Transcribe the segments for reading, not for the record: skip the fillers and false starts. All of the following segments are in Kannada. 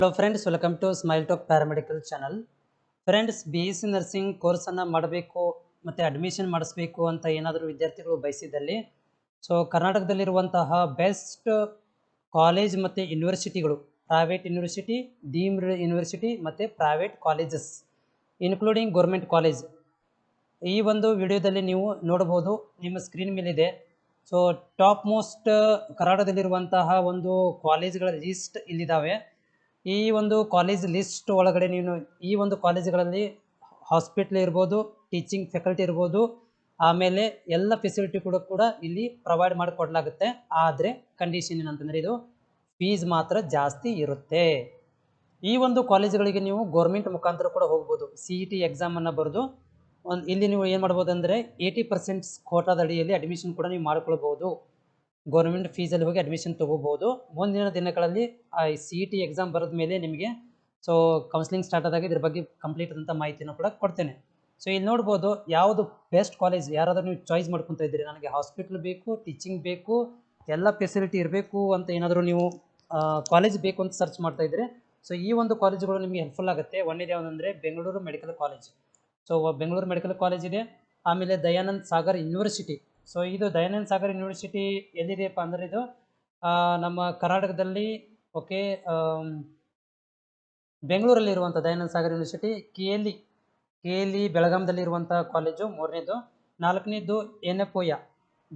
Hello friends, welcome to smile talk paramedical channel. Friends, BSc nursing ಕೋರ್ಸನ್ನು ಮಾಡಬೇಕು ಮತ್ತು ಅಡ್ಮಿಷನ್ ಮಾಡಿಸ್ಬೇಕು ಅಂತ ಏನಾದರೂ ವಿದ್ಯಾರ್ಥಿಗಳು ಬಯಸಿದ್ದಲ್ಲಿ, ಸೊ ಕರ್ನಾಟಕದಲ್ಲಿರುವಂತಹ ಬೆಸ್ಟ್ ಕಾಲೇಜ್ ಮತ್ತು ಯೂನಿವರ್ಸಿಟಿಗಳು, ಪ್ರೈವೇಟ್ ಯೂನಿವರ್ಸಿಟಿ, ಡೀಮ್ಡ್ ಯೂನಿವರ್ಸಿಟಿ ಮತ್ತು private colleges including government college, ಈ ಒಂದು ವಿಡಿಯೋದಲ್ಲಿ ನೀವು ನೋಡಬಹುದು. ನಿಮ್ಮ ಸ್ಕ್ರೀನ್ ಮೇಲಿದೆ. ಸೊ ಟಾಪ್ ಮೋಸ್ಟ್ ಕರ್ನಾಟಕದಲ್ಲಿರುವಂತಹ ಒಂದು ಕಾಲೇಜ್ಗಳ ಲಿಸ್ಟ್ ಇಲ್ಲಿದ್ದಾವೆ. ಈ ಒಂದು ಕಾಲೇಜ್ ಲಿಸ್ಟ್ ಒಳಗಡೆ ನೀವು ಈ ಒಂದು ಕಾಲೇಜುಗಳಲ್ಲಿ ಹಾಸ್ಪಿಟ್ಲ್ ಇರ್ಬೋದು, ಟೀಚಿಂಗ್ ಫ್ಯಾಕಲ್ಟಿ ಇರ್ಬೋದು, ಆಮೇಲೆ ಎಲ್ಲ ಫೆಸಿಲಿಟಿ ಕೂಡ ಇಲ್ಲಿ ಪ್ರೊವೈಡ್ ಮಾಡಿಕೊಡಲಾಗುತ್ತೆ. ಆದರೆ ಕಂಡೀಷನ್ ಏನಂತಂದರೆ ಇದು ಫೀಸ್ ಮಾತ್ರ ಜಾಸ್ತಿ ಇರುತ್ತೆ. ಈ ಒಂದು ಕಾಲೇಜುಗಳಿಗೆ ನೀವು ಗೌರ್ಮೆಂಟ್ ಮುಖಾಂತರ ಕೂಡ ಹೋಗ್ಬೋದು. CET ಎಕ್ಸಾಮನ್ನು ಬರೆದು ಇಲ್ಲಿ ನೀವು ಏನು ಮಾಡ್ಬೋದು ಅಂದರೆ 80% ಕೋಟಾದ ಅಡಿಯಲ್ಲಿ ಅಡ್ಮಿಷನ್ ಕೂಡ ನೀವು ಮಾಡ್ಕೊಳ್ಬೋದು. ಗೌರ್ಮೆಂಟ್ ಫೀಸಲ್ಲಿ ಹೋಗಿ ಅಡ್ಮಿಷನ್ ತೊಗೋಬೋದು. ಮುಂದಿನ ದಿನಗಳಲ್ಲಿ ಆ CET ಎಕ್ಸಾಮ್ ಬರೆದ ಮೇಲೆ ನಿಮಗೆ ಸೊ ಕೌನ್ಸಿಲಿಂಗ್ ಸ್ಟಾರ್ಟ್ ಆದಾಗ ಇದ್ರ ಬಗ್ಗೆ ಕಂಪ್ಲೀಟ್ ಆದಂಥ ಮಾಹಿತಿಯನ್ನು ಕೂಡ ಕೊಡ್ತೇನೆ. ಸೊ ಇಲ್ಲಿ ನೋಡ್ಬೋದು ಯಾವುದು ಬೆಸ್ಟ್ ಕಾಲೇಜ್. ಯಾರಾದರೂ ನೀವು ಚಾಯ್ಸ್ ಮಾಡ್ಕೊತಾ ಇದ್ದೀರಿ, ನನಗೆ ಹಾಸ್ಪಿಟ್ಲ್ ಬೇಕು, ಟೀಚಿಂಗ್ ಬೇಕು, ಎಲ್ಲ ಫೆಸಿಲಿಟಿ ಇರಬೇಕು ಅಂತ ಏನಾದರೂ ನೀವು ಕಾಲೇಜ್ ಬೇಕು ಅಂತ ಸರ್ಚ್ ಮಾಡ್ತಾ ಇದ್ದರೆ, ಸೊ ಈ ಒಂದು ಕಾಲೇಜುಗಳು ನಿಮಗೆ ಹೆಲ್ಪ್ಫುಲ್ ಆಗುತ್ತೆ. ಒಂದೇದು ಯಾವುದಂದರೆ Bengaluru medical college. So Bengaluru medical college ಇದೆ. ಆಮೇಲೆ ದಯಾನಂದ್ ಸಾಗರ್ ಯೂನಿವರ್ಸಿಟಿ. ಸೊ ಇದು ದಯಾನಂದ್ ಸಾಗರ್ ಯೂನಿವರ್ಸಿಟಿ ಎಲ್ಲಿದೆಯಪ್ಪ ಅಂದರೆ ಇದು ನಮ್ಮ ಕರ್ನಾಟಕದಲ್ಲಿ ಓಕೆ ಬೆಂಗಳೂರಲ್ಲಿ ಇರುವಂಥ ದಯಾನಂದ್ ಸಾಗರ್ ಯೂನಿವರ್ಸಿಟಿ. KLE ಬೆಳಗಾಂದಲ್ಲಿ ಇರುವಂಥ ಕಾಲೇಜು ಮೂರನೇದು. ನಾಲ್ಕನೇದು ಎನಪೋಯ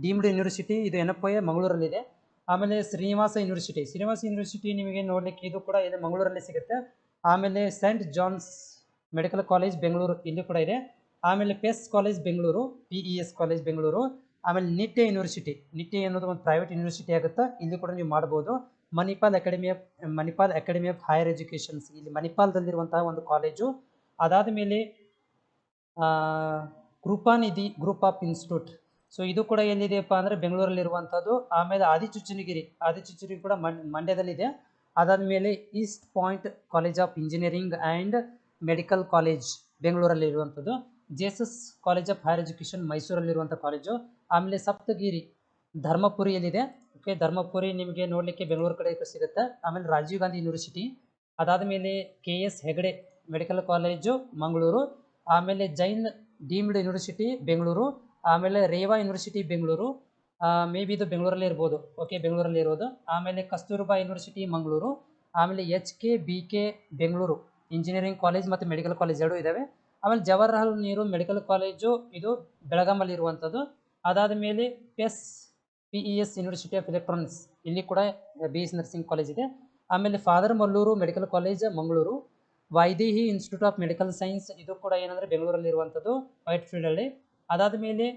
ಡೀಮ್ಡ್ ಯೂನಿವರ್ಸಿಟಿ, ಇದು ಎನಪೋಯ ಮಂಗಳೂರಲ್ಲಿದೆ. ಆಮೇಲೆ ಶ್ರೀನಿವಾಸ ಯೂನಿವರ್ಸಿಟಿ ನಿಮಗೆ ನೋಡಲಿಕ್ಕೆ ಇದು ಕೂಡ ಇಲ್ಲಿ ಮಂಗಳೂರಲ್ಲಿ ಸಿಗುತ್ತೆ. ಆಮೇಲೆ saint John's medical college Bengaluru, ಇಲ್ಲಿ ಕೂಡ ಇದೆ. ಆಮೇಲೆ PES college Bengaluru, PES college Bengaluru. ಆಮೇಲೆ ನಿಟ್ಟೆ ಅನ್ನೋದು ಒಂದು ಪ್ರೈವೇಟ್ ಯೂನಿವರ್ಸಿಟಿ ಆಗುತ್ತೆ, ಇಲ್ಲಿ ಕೂಡ ನೀವು ಮಾಡ್ಬೋದು. Manipal academy of higher educations, ಇಲ್ಲಿ ಮಣಿಪಾಲದಲ್ಲಿರುವಂತಹ ಒಂದು ಕಾಲೇಜು. ಅದಾದ ಮೇಲೆ Krupanidhi group of institute, so ಇದು ಕೂಡ ಎಲ್ಲಿದೆಯಪ್ಪ ಅಂದರೆ ಬೆಂಗಳೂರಲ್ಲಿರುವಂಥದ್ದು. ಆಮೇಲೆ ಆದಿಚುಂಚನಗಿರಿ ಕೂಡ ಮಂಡ್ಯದಲ್ಲಿದೆ. ಅದಾದಮೇಲೆ east point college of engineering and medical college ಬೆಂಗಳೂರಲ್ಲಿ ಇರುವಂಥದ್ದು. JSS college of higher education ಮೈಸೂರಲ್ಲಿರುವಂಥ ಕಾಲೇಜು. ಆಮೇಲೆ ಸಪ್ತಗಿರಿ ಧರ್ಮಪುರಿಯಲ್ಲಿದೆ. ಓಕೆ, ಧರ್ಮಪುರಿ ನಿಮಗೆ ನೋಡಲಿಕ್ಕೆ ಬೆಂಗಳೂರು ಕಡೆ ಸಿಗುತ್ತೆ. ಆಮೇಲೆ ರಾಜೀವ್ ಗಾಂಧಿ ಯೂನಿವರ್ಸಿಟಿ, ಅದಾದ ಮೇಲೆ KS Hegde medical college Mangaluru. ಆಮೇಲೆ ಜೈನ್ ಡೀಮ್ಡ್ ಯೂನಿವರ್ಸಿಟಿ ಬೆಂಗಳೂರು. ಆಮೇಲೆ Reva university Bengaluru, maybe ಇದು ಬೆಂಗಳೂರಲ್ಲೇ ಇರ್ಬೋದು. ಓಕೆ, ಬೆಂಗಳೂರಲ್ಲಿ ಇರೋದು. ಆಮೇಲೆ ಕಸ್ತೂರ್ಬಾ ಯೂನಿವರ್ಸಿಟಿ ಮಂಗಳೂರು. ಆಮೇಲೆ HKBK ಬೆಂಗಳೂರು ಇಂಜಿನಿಯರಿಂಗ್ ಕಾಲೇಜ್ ಮತ್ತು ಮೆಡಿಕಲ್ ಕಾಲೇಜ್ ಎರಡೂ ಇದ್ದಾವೆ. ಆಮೇಲೆ ಜವಾಹರ್ಲಾಲ್ ನೆಹರು ಮೆಡಿಕಲ್ ಕಾಲೇಜು, ಇದು ಬೆಳಗಾಮಲ್ಲಿ ಇರುವಂಥದ್ದು. ಅದಾದ ಮೇಲೆ PES ಯೂನಿವರ್ಸಿಟಿ ಆಫ್ ಎಲೆಕ್ಟ್ರಾನಿಕ್ಸ್, ಇಲ್ಲಿ ಕೂಡ BSc ನರ್ಸಿಂಗ್ ಕಾಲೇಜ್ ಇದೆ. ಆಮೇಲೆ father Muller medical college Mangaluru. Vaidehi institute of medical science, ಇದು ಕೂಡ ಏನಂದರೆ ಬೆಂಗಳೂರಲ್ಲಿ ಇರುವಂಥದ್ದು, ವೈಟ್ ಫೀಲ್ಡಲ್ಲಿ. ಅದಾದ ಮೇಲೆ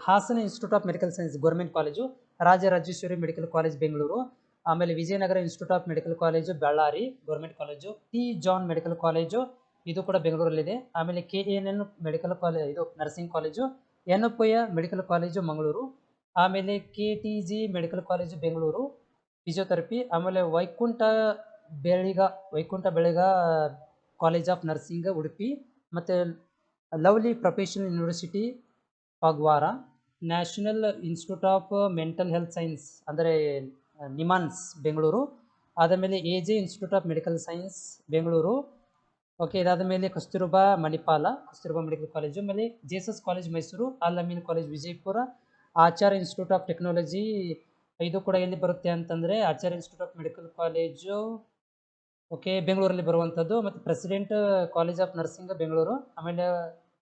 Hassan institute of medical science government college, Rajarajeshwari medical college Bengaluru. ಆಮೇಲೆ Vijayanagar institute of medical college Ballari government college. T. John medical college, ಇದು ಕೂಡ ಬೆಂಗಳೂರಲ್ಲಿದೆ. ಆಮೇಲೆ KNN ಮೆಡಿಕಲ್ ಕಾಲೇಜ್, ಇದು nursing college. Yenepoya medical college Mangaluru. ಆಮೇಲೆ KTG medical college Bengaluru physiotherapy. ಆಮೇಲೆ ವೈಕುಂಠ ಬೆಳಿಗ ಕಾಲೇಜ್ ಆಫ್ ನರ್ಸಿಂಗ್ ಉಡುಪಿ. ಮತ್ತು lovely professional university Kagawara. National institute of mental health science ಅಂದರೆ ನಿಮಾನ್ಸ್ ಬೆಂಗಳೂರು. ಆದಮೇಲೆ AJ institute of medical science Bengaluru. Okay, ಇದಾದ ಮೇಲೆ ಕಸ್ತೂರ್ಬಾ ಮೆಡಿಕಲ್ ಕಾಲೇಜು. ಆಮೇಲೆ JSS college Mysuru, Al Ameen college Vijayapura, Acharya institute of technology, ಇದು ಕೂಡ ಎಲ್ಲಿ ಬರುತ್ತೆ ಅಂತಂದರೆ Acharya institute of medical college okay ಬೆಂಗಳೂರಲ್ಲಿ ಬರುವಂಥದ್ದು. ಮತ್ತು president college of nursing Bengaluru. ಆಮೇಲೆ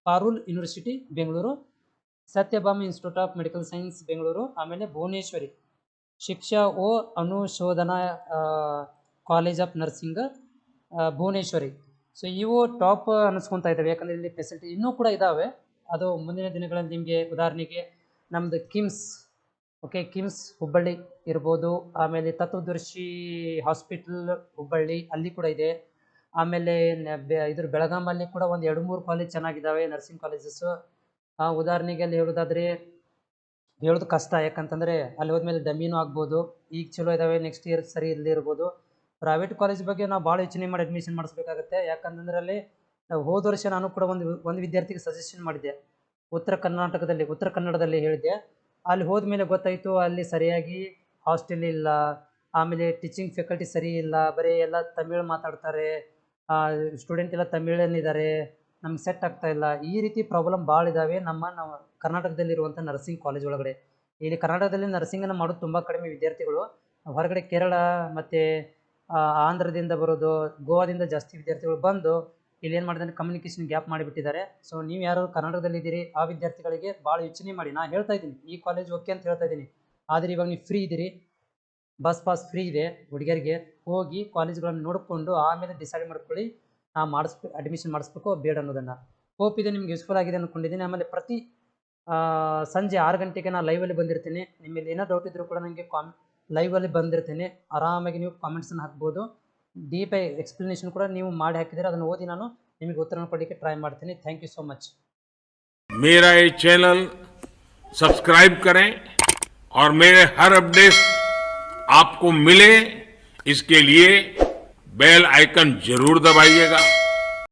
Parul university Bengaluru, Sathyabama institute of medical science Bengaluru. ಆಮೇಲೆ Bhuvaneshwari Shiksha Anushodhana college of nursing Bhuvaneshwari. So ಇವು ಟಾಪ್ ಅನ್ನಿಸ್ಕೊತಾ ಇದ್ದಾವೆ, ಯಾಕಂದರೆ ಇಲ್ಲಿ ಫೆಸಿಲಿಟಿ ಇನ್ನೂ ಕೂಡ ಇದ್ದಾವೆ. ಅದು ಮುಂದಿನ ದಿನಗಳಲ್ಲಿ ನಿಮಗೆ, ಉದಾಹರಣೆಗೆ ನಮ್ಮದು ಕಿಮ್ಸ್ ಹುಬ್ಬಳ್ಳಿ ಇರ್ಬೋದು. ಆಮೇಲೆ ತತ್ವದರ್ಶಿ ಹಾಸ್ಪಿಟಲ್ ಹುಬ್ಬಳ್ಳಿ, ಅಲ್ಲಿ ಕೂಡ ಇದೆ. ಆಮೇಲೆ ಇದ್ರ ಬೆಳಗಾಮಲ್ಲಿ ಕೂಡ ಒಂದು 2-3 ಕಾಲೇಜ್ ಚೆನ್ನಾಗಿದ್ದಾವೆ ನರ್ಸಿಂಗ್ ಕಾಲೇಜಸ್ಸು. ಉದಾಹರಣೆಗೆ ಅಲ್ಲಿ ಹೇಳೋದಾದರೆ ಹೇಳೋದು ಕಷ್ಟ, ಯಾಕಂತಂದರೆ ಅಲ್ಲಿ ಹೋದ್ಮೇಲೆ ಡಮ್ಮಿನೂ ಆಗ್ಬೋದು. ಈಗ ಚಲೋ ಇದ್ದಾವೆ, ನೆಕ್ಸ್ಟ್ ಇಯರ್ ಸರಿ ಇಲ್ಲದೆ ಇರ್ಬೋದು. ಪ್ರೈವೇಟ್ ಕಾಲೇಜ್ ಬಗ್ಗೆ ನಾವು ಭಾಳ ಯೋಚನೆ ಮಾಡಿ ಅಡ್ಮಿಷನ್ ಮಾಡಿಸ್ಬೇಕಾಗತ್ತೆ. ಯಾಕಂತಂದರೆ ಅಲ್ಲಿ ಹೋದ ವರ್ಷ ನಾನು ಕೂಡ ಒಂದು ವಿದ್ಯಾರ್ಥಿಗೆ ಸಜೆಷನ್ ಮಾಡಿದ್ದೆ, ಉತ್ತರ ಕನ್ನಡದಲ್ಲಿ ಹೇಳಿದ್ದೆ. ಅಲ್ಲಿ ಹೋದ್ಮೇಲೆ ಗೊತ್ತಾಯಿತು ಅಲ್ಲಿ ಸರಿಯಾಗಿ ಹಾಸ್ಟೆಲ್ ಇಲ್ಲ, ಆಮೇಲೆ ಟೀಚಿಂಗ್ ಫ್ಯಾಕಲ್ಟಿ ಸರಿ ಇಲ್ಲ, ಬರೀ ಎಲ್ಲ ತಮಿಳು ಮಾತಾಡ್ತಾರೆ, ಸ್ಟೂಡೆಂಟ್ ಎಲ್ಲ ತಮಿಳನ್ನಿದ್ದಾರೆ, ನಮ್ಗೆ ಸೆಟ್ ಆಗ್ತಾ ಇಲ್ಲ. ಈ ರೀತಿ ಪ್ರಾಬ್ಲಮ್ ಭಾಳ ಇದ್ದಾವೆ ನಾವು ಕರ್ನಾಟಕದಲ್ಲಿರುವಂಥ ನರ್ಸಿಂಗ್ ಕಾಲೇಜ್ ಒಳಗಡೆ. ಇಲ್ಲಿ ಕರ್ನಾಟಕದಲ್ಲಿ ನರ್ಸಿಂಗನ್ನು ಮಾಡೋದು ತುಂಬ ಕಡಿಮೆ ವಿದ್ಯಾರ್ಥಿಗಳು. ಹೊರಗಡೆ ಕೇರಳ ಮತ್ತು ಆಂಧ್ರದಿಂದ ಬರೋದು, ಗೋವಾದಿಂದ ಜಾಸ್ತಿ ವಿದ್ಯಾರ್ಥಿಗಳು ಬಂದು ಇಲ್ಲಿ ಏನು ಮಾಡಿದ್ರೆ ಕಮ್ಯುನಿಕೇಷನ್ ಗ್ಯಾಪ್ ಮಾಡಿಬಿಟ್ಟಿದ್ದಾರೆ. ಸೊ ನೀವು ಯಾರು ಕರ್ನಾಟಕದಲ್ಲಿದ್ದೀರಿ ಆ ವಿದ್ಯಾರ್ಥಿಗಳಿಗೆ ಭಾಳ ಯೋಚನೆ ಮಾಡಿ. ನಾನು ಹೇಳ್ತಾ ಇದ್ದೀನಿ ಈ ಕಾಲೇಜ್ ಓಕೆ ಅಂತ ಹೇಳ್ತಾ ಇದ್ದೀನಿ, ಆದರೆ ಇವಾಗ ನೀವು ಫ್ರೀ ಇದ್ದೀರಿ, ಬಸ್ ಪಾಸ್ ಫ್ರೀ ಇದೆ ಹುಡುಗಿಯರಿಗೆ. ಹೋಗಿ ಕಾಲೇಜ್ಗಳನ್ನು ನೋಡಿಕೊಂಡು ಆಮೇಲೆ ಡಿಸೈಡ್ ಮಾಡ್ಕೊಳ್ಳಿ, ಅಡ್ಮಿಷನ್ ಮಾಡಿಸ್ಬೇಕು ಬೇಡ ಅನ್ನೋದನ್ನು. ಹೋಪ್ ಇದು ನಿಮ್ಗೆ ಯೂಸ್ಫುಲ್ ಆಗಿದೆ ಅಂದ್ಕೊಂಡಿದ್ದೀನಿ. ಆಮೇಲೆ ಪ್ರತಿ ಸಂಜೆ 6 ಗಂಟೆಗೆ ನಾನು ಲೈವಲ್ಲಿ ಬಂದಿರ್ತೀನಿ. ನಿಮ್ಮಲ್ಲಿ ಏನೋ ಡೌಟ್ ಇದ್ದರೂ ಕೂಡ ನನಗೆ ಲೈವಲ್ಲಿ ಬಂದಿರ್ತೀನಿ. ಆರಾಮಾಗಿ ನೀವು ಕಾಮೆಂಟ್ಸನ್ನು ಹಾಕ್ಬೋದು. ಡೀಪ್ ಎಕ್ಸ್ಪ್ಲನೇಷನ್ ಕೂಡ ನೀವು ಮಾಡಿ ಹಾಕಿದರೆ ಅದನ್ನು ಓದಿ ನಾನು ನಿಮಗೆ ಉತ್ತರ ಕೊಡಲಿಕ್ಕೆ ಟ್ರೈ ಮಾಡ್ತೀನಿ. Thank you so much. मेरा ये चैनल सब्सक्राइब करें और मेरे हर अपडेट आपको मिले, इसके लिए बेल आइकन जरूर दबाइएगा.